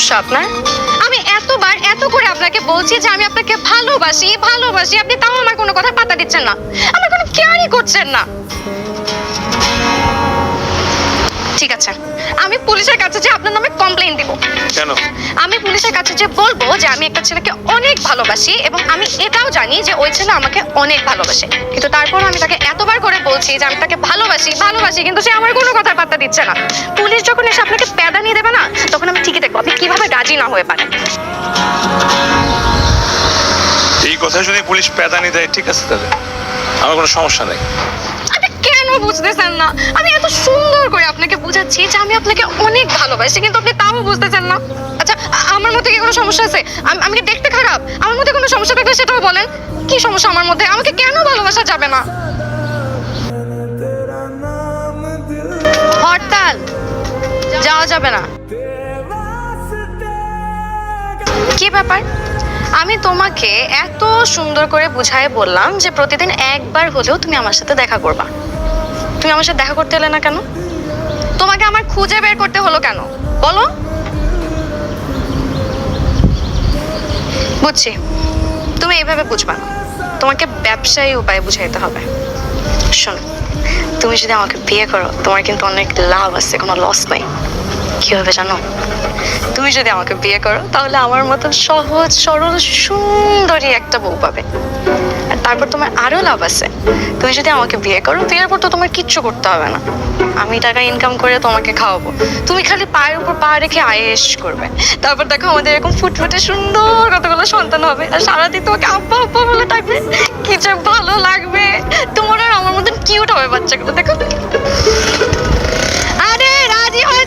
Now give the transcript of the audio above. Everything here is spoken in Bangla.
সমস্যা আপনার? আমি এতবার এত করে আপনাকে বলছি যে আমি আপনাকে ভালোবাসি ভালোবাসি, আপনি তাও আমার কোনো কথা পাত্তা দিচ্ছেন না, আমার কোনো কেয়ারই করছেন না। ঠিক আছে, আমি পুলিশের কাছে যে আপনার নামে কমপ্লেইন দিব। কেন? আমি পুলিশের কাছে যে বলবো যে আমি একটা ছেলেকে অনেক ভালোবাসি এবং আমি এটাও জানি যে ওই ছেলে আমাকে অনেক ভালোবাসে, কিন্তু তারপর আমি তাকে এতবার করে বলছি যে আমি তাকে ভালোবাসি ভালোবাসি, কিন্তু সে আমার কোনো কথার পাত্তা দিচ্ছে না। পুলিশ যখন এসে আপনাকে প্যাদা নিয়ে দেবে না, তখন আমি ঠিকই দেখবো আপনি কিভাবে রাজি না হয়ে পারেন। এই কথা যদি পুলিশ প্যাদানি দেয় ঠিক আছে, তাহলে আমার কোনো সমস্যা নেই। আপনি কেন বুঝতেছেন না? আমি এত সুন্দর করে আপনাকে বুঝাচ্ছি যে আমি আপনাকে অনেক ভালোবাসি, কিন্তু আপনি তাও বুঝতেছেন না। আচ্ছা, আমার মধ্যে কি কোনো সমস্যা আছে? আমি কি দেখতে খারাপ? আমার মধ্যে কোনো সমস্যা থাকলে সেটাও বলেন। কি সমস্যা আমার মধ্যে? আমাকে কেন ভালোবাসা যাবে না? হরতাল যাওয়া যাবে না। কি ব্যাপার? আমি তোমাকে এত সুন্দর করে বুঝায় বললাম যে প্রতিদিন একবার হলেও তুমি আমার সাথে দেখা করবা, তুমি আমার সাথে দেখা করতে এলে না কেন? তোমাকে আমার খুঁজে বের করতে হলো কেন বলো? বুঝছি, তুমি এইভাবে বুঝবা না, তোমাকে ব্যবসায়ী উপায়ে বুঝাইতে হবে। শোনো, তুমি যদি আমাকে বিয়ে করো তোমার কিন্তু অনেক লাভ আছে, কোনো লস নাই। কি হবে জানো? তুমি যদি আমাকে বিয়ে করো তাহলে আমার মতো সহজ সরল সুন্দরী একটা বউ পাবে। আর তারপর তোমার আরো লাভ আছে, তুমি যদি আমাকে বিয়ে করো বিয়ের পর তো তোমার কিচ্ছু করতে হবে না, আমি টাকা ইনকাম করে তোমাকে খাওয়াবো, তুমি খালি পায়ের উপর পা রেখে আয়েশ করবে। তারপর দেখো আমাদের এরকম ফুটফুটে সুন্দর কতগুলো সন্তান হবে, আর সারাদিন তোমাকে আব্বা আব্বা বলে থাকবে, কি যে ভালো লাগবে। তোমার আর আমার মতন কিউট হবে বাচ্চাগুলো, দেখো। আরে রাজি হয়ে